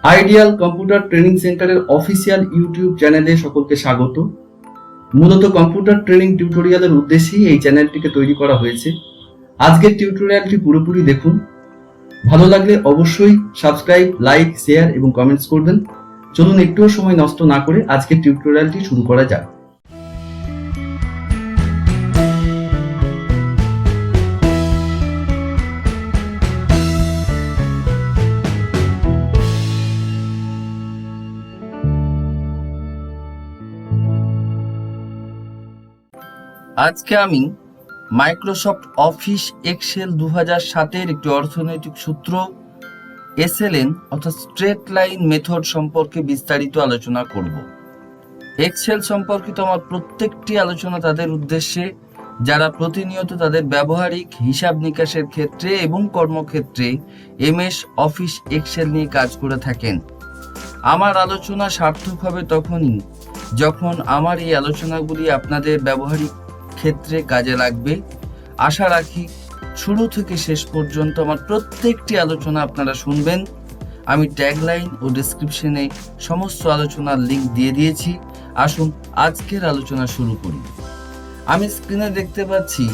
Ideal computer training সেন্টারের official YouTube চ্যানেলে সকলকে স্বাগত। মূলত কম্পিউটার ট্রেনিং টিউটোরিয়ালের উদ্দেশ্যেই এই চ্যানেলটিকে তৈরি করা হয়েছে। আজকের টিউটোরিয়ালটি পুরোপুরি দেখুন। ভালো লাগলে অবশ্যই সাবস্ক্রাইব, লাইক, শেয়ার এবং কমেন্টস করবেন। চলুন একটুও সময় নষ্ট না করে আজকের টিউটোরিয়ালটি শুরু করা যাক। আজকে আমি মাইক্রোসফট অফিস এক্সেল 2007-এর একটি অর্থনৈতিক সূত্র SLN অর্থাৎ স্ট্রেট লাইন মেথড সম্পর্কে বিস্তারিত আলোচনা করব। এক্সেল সম্পর্কিত আমার প্রত্যেকটি আলোচনা তাদের উদ্দেশ্যে যারা প্রতিনিয়ত তাদের ব্যবহারিক হিসাব নিকাশের ক্ষেত্রে এবং কর্মক্ষেত্রে MS অফিস এক্সেল নিয়ে কাজ করে থাকেন। আমার আলোচনা সার্থক হবে তখনই যখন আমার এই আলোচনাগুলি আপনাদের ব্যবহারিক ক্ষেত্রে কাজে লাগবে। আশা রাখি শুরু থেকে শেষ পর্যন্ত আমার প্রত্যেকটি আলোচনা আপনারা শুনবেন। আমি ট্যাগলাইন ও ডেসক্রিপশনে সমস্ত আলোচনার লিঙ্ক দিয়ে দিয়েছি। আসুন আজকের আলোচনা শুরু করি। আমি স্ক্রিনে দেখতে পাচ্ছি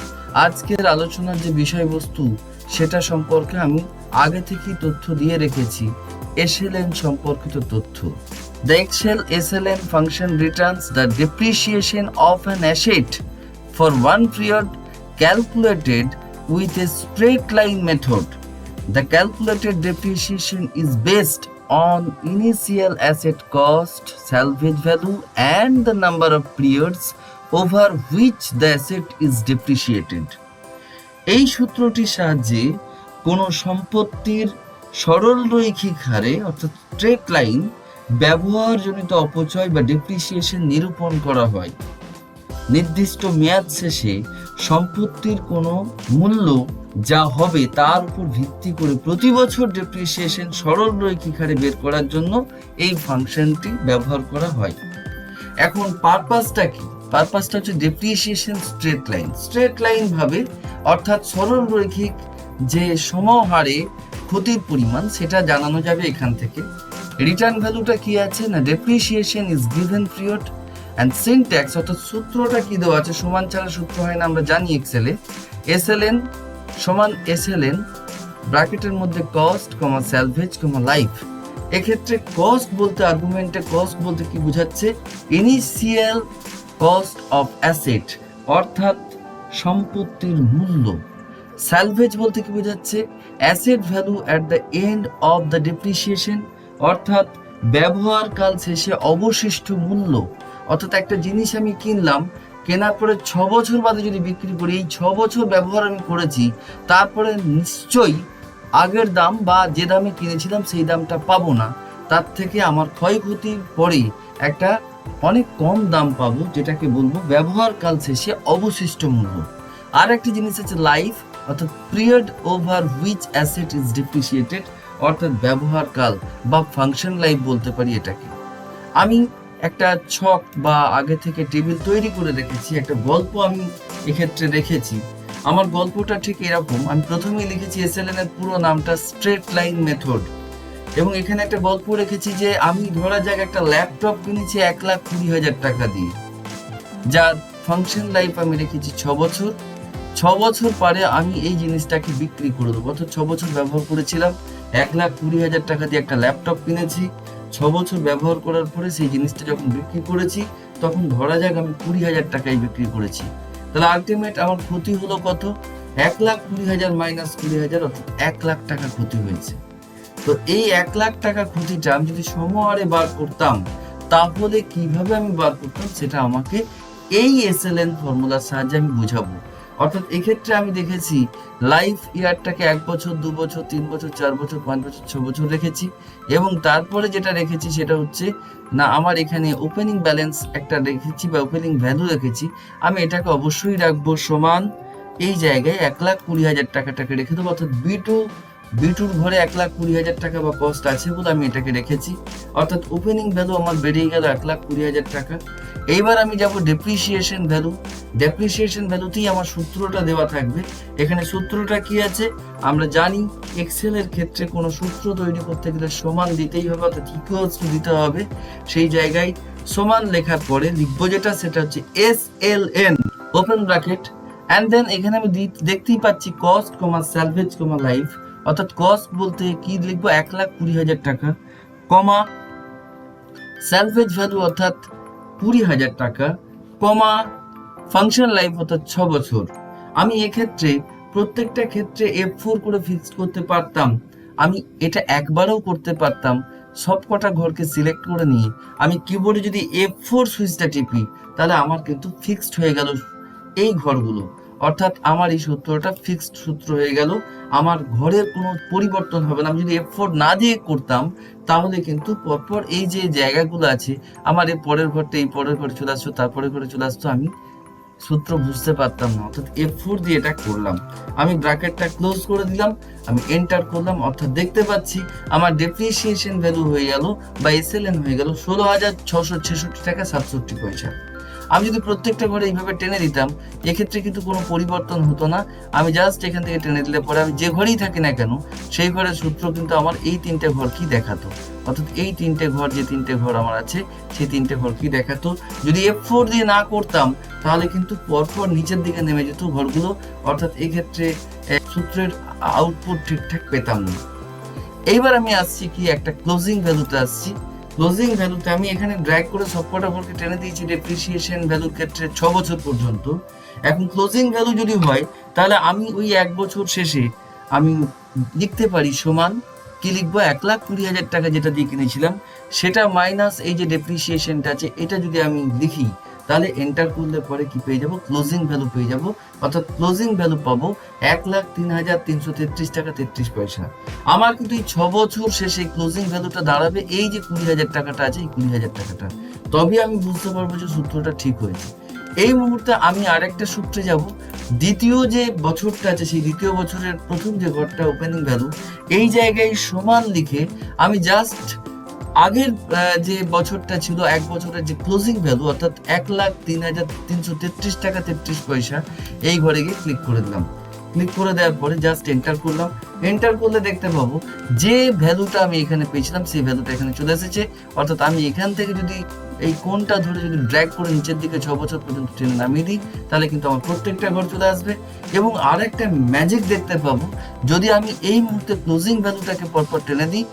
আজকের আলোচনার যে বিষয়বস্তু সেটা সম্পর্কে আমি আগে থেকেই তথ্য দিয়ে রেখেছি। SLN সম্পর্কিত তথ্য। The Excel SLN function returns the depreciation of an asset for one period calculated with a straight line method. The calculated depreciation is based on initial asset cost, salvage value, and the number of periods over which the asset is depreciated. এই সূত্রটির সাহায্যে কোনো সম্পত্তির সরল রৈখিক হারে অর্থাৎ straight line ব্যবহারজনিত অপচয় বা ডেপ্রিসিয়েশন নিরূপণ করা হয়। নির্দিষ্ট মেয়াদ শেষে সম্পত্তির কোনো মূল্য যা হবে তার উপর ভিত্তি করে প্রতি বছর ডেপ্রিসিয়েশন সরল রৈখিক হারে বের করার জন্য এই ফাংশনটি ব্যবহার করা হয়। এখন পারপাসটা কি? পারপাসটা হচ্ছে ডেপ্রিসিয়েশন স্ট্রেট লাইন ভাবে অর্থাৎ সরল রৈখিক যে সমহারে ক্ষতির পরিমাণ সেটা জানানো যাবে এখান থেকে। রিটার্ন ভ্যালুটা কি আছে না depreciation is given period and syntax অর্থাৎ সূত্রটা কি দেওয়া আছে, সমান ছাড়া সূত্র হয় না আমরা জানি এক্সেলে। SLN সমান SLN ব্র্যাকেটের মধ্যে cost comma salvage comma life. এক্ষেত্রে কস্ট বলতে আর্গুমেন্টে কস্ট বলতে কি বোঝাচ্ছে? ইনিশিয়াল কস্ট অফ অ্যাসেট অর্থাৎ সম্পত্তির মূল্য। স্যালভেজ বলতে কি বোঝাচ্ছে? Asset value at the end of the depreciation অর্থাৎ ব্যবহারকাল শেষে অবশিষ্ট মূল্য। অর্থাৎ একটা জিনিস আমি কিনলাম, কেনার পরে 6 বছর বাদে যদি বিক্রি করি, এই 6 বছর ব্যবহার আমি করেছি, তারপরে নিশ্চয়ই আগের দাম বা যে দামে কিনেছিলাম সেই দামটা পাবো না, তার থেকে আমার ক্ষয়ক্ষতির পরে একটা অনেক কম দাম পাবো, যেটাকে বলবো ব্যবহারকাল শেষে অবশিষ্ট মূল্য। আর একটি জিনিস আছে লাইফ অর্থাৎ period over which asset is depreciated অর্থাৎ ব্যবহারকাল বা ফাংশন লাইফ বলতে পারি এটাকে। আমি একটা ছক বা আগে থেকে টেবিল তৈরি করে রেখেছি, একটা গল্প আমি এক্ষেত্রে রেখেছি। আমার গল্পটা ঠিক এরকম। আমি প্রথমেই লিখেছি SLN এর পুরো নামটা স্ট্রেট লাইন মেথড, এবং এখানে একটা গল্প রেখেছি যে আমি ধরা যাক একটা ল্যাপটপ কিনেছি 1,20,000 টাকা দিয়ে, যার ফাংশন লাইফ আমি রেখেছি 6 বছর। 6 বছর পরে আমি এই জিনিসটাকে বিক্রি করে দেবো। অর্থাৎ 6 বছর ব্যবহার করেছিলাম, 1,20,000 টাকা দিয়ে একটা ল্যাপটপ কিনেছি। 6 বছর ব্যবহার করার পরে সেই জিনিসটা যখন বিক্রি করেছি, তখন ধরা যাক আমি 20,000 টাকায় বিক্রি করেছি। তাহলে আলটিমেট আমার ক্ষতি হলো কত? 1,20,000 মাইনাস 20,000 অর্থাৎ 1 লাখ টাকা ক্ষতি হয়েছে। তো এই 1 লাখ টাকা ক্ষতিটা আমি যদি সমহারে বার করতাম, তাহলে কিভাবে আমি বার করতাম সেটা আমাকে এই SLN ফর্মুলার সাহায্যে আমি বুঝাবো। অর্থাৎ এক্ষেত্রে আমি দেখেছি লাইফ ইয়ারটাকে 1 বছর, 2 বছর, 3 বছর, 4 বছর, 5 বছর, 6 বছর রেখেছি, এবং তারপরে যেটা রেখেছি সেটা হচ্ছে না আমার এখানে ওপেনিং ব্যালেন্স একটা রেখেছি বা ওপেনিং ভ্যালু রেখেছি। আমি এটাকে অবশ্যই রাখবো সমান এই জায়গায় 1,20,000 টাকাটাকে রেখে দেবো, অর্থাৎ B2 B2 ঘরে 1,20,000 টাকা বা কস্ট আছে বলে আমি এটাকে রেখেছি, অর্থাৎ ওপেনিং ভ্যালু আমার বেরিয়ে গেল 1,20,000 টাকা। এইবার আমি যাব ডেপ্রিসিয়েশন ভ্যালু। ডেপ্রিসিয়েশন ভ্যালুতেই আমার সূত্রটা দেওয়া থাকবে। এখানে সূত্রটা কি আছে আমরা জানি, এক্সেল এর ক্ষেত্রে কোনো সূত্র তৈরি করতে গেলে সমান দিতেই হবে, অর্থাৎ ইকুয়ালস টু দিতে হবে। সেই জায়গায় সমান লেখার পরে লিখবো যেটা, সেটা হচ্ছে SLN open bracket, and then এখানে আমি দেখতেই পাচ্ছি cost comma salvage comma life, অর্থাৎ কস্ট বলতে কি লিখবো 1,20,000 টাকা, কমা স্যালভেজ ভ্যালু অর্থাৎ 20,000 টাকা, কমা ফাংশন লাইফ অর্থাৎ 6 বছর। আমি এক্ষেত্রে প্রত্যেকটা ক্ষেত্রে F4 করে ফিক্স করতে পারতাম, আমি এটা একবারও করতে পারতাম। সব কটা ঘরকে সিলেক্ট করে নিয়ে আমি কিবোর্ডে যদি F4 সুইচটা টিপি, তাহলে আমার কিন্তু ফিক্সড হয়ে গেল এই ঘরগুলো, অর্থাৎ আমার এই সূত্রটা ফিক্সড সূত্র হয়ে গেল, আমার ঘরের কোনো পরিবর্তন হবে না। আমি যদি F4 না দিয়ে করতাম তাহলে কিন্তু পরপর এই যে জায়গাগুলো আছে, আমার এই পরের ঘরটা এই পরের ঘরে চলে আসতো, তারপরের ঘরে চলে আসতো, আমি সূত্র বুঝতে পারতাম না। অর্থাৎ F4 দিয়ে এটা করলাম, আমি ব্র্যাকেটটা ক্লোজ করে দিলাম, আমি এন্টার করলাম, অর্থাৎ দেখতে পাচ্ছি আমার ডেপ্রিসিয়েশন ভ্যালু হয়ে গেল বা SLN হয়ে গেল 16,666 টাকা 67 পয়সা। আমি যদি প্রত্যেকটা ঘরে এইভাবে টেনে দিতাম, এক্ষেত্রে কিন্তু কোনো পরিবর্তন হতো না। আমি জাস্ট এখান থেকে টেনে দিলে পরে আমি যে ঘরেই থাকি না কেন সেই ঘরের সূত্র কিন্তু আমার এই তিনটে ঘর কি দেখাতো, অর্থাৎ এই তিনটে ঘর, যে তিনটে ঘর আমার আছে সেই তিনটে ঘর কি দেখাতো। যদি F4 দিয়ে না করতাম তাহলে কিন্তু পরপর নিচের দিকে নেমে যেত ঘরগুলো, অর্থাৎ এই ক্ষেত্রে সূত্রের আউটপুট ঠিকঠাক পেতাম না। এইবার আমি আসছি কি একটা ক্লোজিং ভ্যালুতে আসছি। ক্লোজিং ভ্যালুতে আমি এখানে ড্র্যাগ করে সবকটা ঘরকে টেনে দিয়েছি ডেপ্রিসিয়েশন ভ্যালুর ক্ষেত্রে 6 বছর পর্যন্ত। এখন ক্লোজিং ভ্যালু যদি হয় তাহলে আমি ওই 1 বছর শেষে আমি লিখতে পারি সমান কি লিখবো, 1,20,000 টাকা যেটা দিয়ে কিনেছিলাম সেটা মাইনাস এই যে ডেপ্রিসিয়েশনটা আছে, এটা যদি আমি লিখি তাহলে এন্টার করলে পরে কি পেয়ে যাব, ক্লোজিং ভ্যালু পেয়ে যাব, অর্থাৎ ক্লোজিং ভ্যালু পাবো 1,03,333 টাকা 33 পয়সা। আমার কিন্তু এই 6 বছর শেষে ক্লোজিং ভ্যালুটা দাঁড়াবে এই যে 20,000 টাকাটা আছে, এই 20,000 টাকাটা, তবে আমি বুঝতে পারবো যে সূত্রটা ঠিক হয়েছে। এই মুহূর্তে আমি আরেকটা সূত্রে যাব, দ্বিতীয় যে বছরটা আছে সেই দ্বিতীয় বছরের প্রথম যে ঘরটা ওপেনিং ভ্যালু, এই জায়গায় সমান লিখে আমি জাস্ট আগের যে বছরটা ছিল 1 বছরের যে ক্লোজিং ভ্যালু অর্থাৎ 1,03,333 টাকা 33 পয়সা, এই ঘরে গিয়ে ক্লিক করে দিলাম। ক্লিক করে দেওয়ার পরে জাস্ট এন্টার করলাম। এন্টার করলে দেখতে পাবো যে ভ্যালুটা আমি এখানে পেয়েছিলাম সেই ভ্যালুটা এখানে চলে এসেছে, অর্থাৎ আমি এখান থেকে যদি এই কোণটা ধরে যদি ড্র্যাগ করে নিচের দিকে 6 বছর পর্যন্ত টেনে নামিয়ে দিই তাহলে কিন্তু আমার প্রত্যেকটা ঘর চলে আসবে। এবং আরেকটা ম্যাজিক দেখতে পাবো, যদি আমি এই মুহূর্তে ক্লোজিং ভ্যালুটাকে পরপর টেনে দিই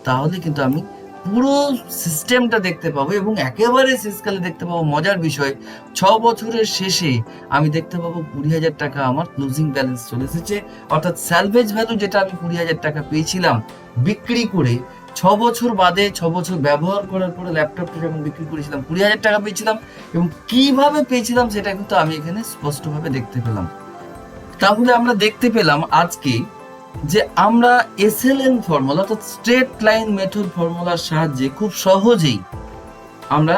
তাহলে কিন্তু আমি পুরো সিস্টেমটা দেখতে পাবো এবং একেবারে শেষকালে দেখতে পাবো মজার বিষয়, 6 বছরের শেষে আমি দেখতে পাবো 20,000 টাকা আমার ক্লোজিং ব্যালেন্স চলে এসেছে, অর্থাৎ স্যালভেজ ভ্যালু যেটা আমি 20,000 টাকা পেয়েছিলাম বিক্রি করে 6 বছর বাদে, 6 বছর ব্যবহার করার পরে ল্যাপটপটা যখন বিক্রি করেছিলাম 20,000 টাকা পেয়েছিলাম, এবং কিভাবে পেয়েছিলাম সেটা কিন্তু আমি এখানে স্পষ্টভাবে দেখতে পেলাম। তাহলে আমরা দেখতে পেলাম আজকে যে আমরা SLN ফর্মুলা অর্থাৎ স্ট্রেট লাইন মেথড ফর্মুলার সাহায্যে খুব সহজেই আমরা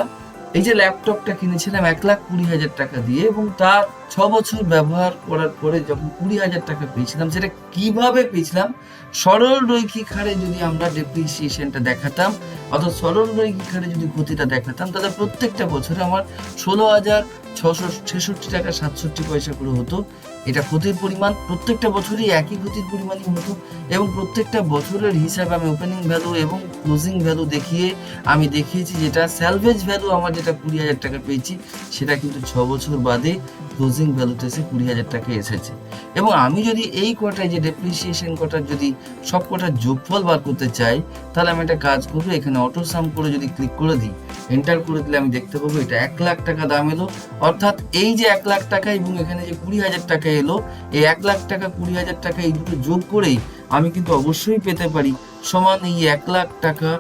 এই যে ল্যাপটপটা কিনেছিলাম 1,20,000 টাকা দিয়ে এবং তার 6 বছর ব্যবহার করার পরে যখন 20,000 টাকা পেয়েছিলাম, সেটা কিভাবে পেয়েছিলাম, সরল রৈখিক হারে যদি আমরা ডেপ্রিসিয়েশনটা দেখাতাম অর্থাৎ সরল রৈখিক হারে যদি ক্ষতিটা দেখাতাম তাহলে প্রত্যেকটা বছরে আমার 16,666 টাকা 67 পয়সা করে হতো। এটা ক্ষতির পরিমাণ প্রত্যেকটা বছরই একই ক্ষতির পরিমাণই হতো এবং প্রত্যেকটা বছরের হিসাবে আমি ওপেনিং ভ্যালু এবং ক্লোজিং ভ্যালু দেখিয়ে আমি দেখিয়েছি যেটা স্যালভেজ ভ্যালু আমার যেটা 20,000 টাকা পেয়েছি সেটা কিন্তু 6 বছর বাদে ক্লোজিং ভ্যালুতে এসে 20,000 টাকা এসেছে। এবং আমি যদি এই কটায় যে ডেপ্রিসিয়েশন কটার যদি সব কটার যোগফল বার করতে চাই তাহলে আমি একটা কাজ করবো, এখানে অটো সাম করে যদি ক্লিক করে দিই, এন্টার করে দিলে আমি দেখতে পাবো এটা 1 লাখ টাকা দাম এলো, অর্থাৎ এই যে 1 লাখ টাকা এবং এখানে যে 20,000 টাকা এলো, এই 1 লাখ টাকা 20,000 টাকা এই দুটো যোগ করেই আমি কিন্তু অবশ্যই পেতে পারি সমান এই 1 লাখ টাকা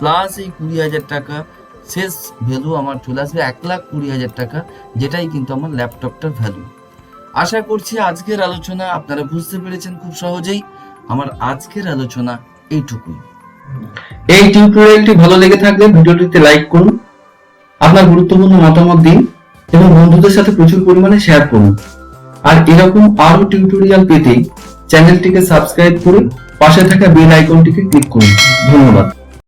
প্লাস এই 20,000 টাকা, শেষ ভ্যালু আমার চলে আসবে 1,20,000 টাকা, যেটাই কিন্তু আমার ল্যাপটপটার ভ্যালু। আশা করছি আজকের আলোচনা আপনারা বুঝতে পেরেছেন খুব সহজেই। আমার আজকের আলোচনা এইটুকুই। এই টিউটোরিয়ালটি ভালো লেগে থাকলে ভিডিওটিতে লাইক করুন, আপনার গুরুত্বপূর্ণ মতামত দিন এবং বন্ধুদের সাথে প্রচুর পরিমাণে শেয়ার করুন। আর এরকম আরো টিউটোরিয়াল পেতে চ্যানেলটিকে সাবস্ক্রাইব করে পাশে থাকা বেল আইকনটিকে ক্লিক করুন। ধন্যবাদ।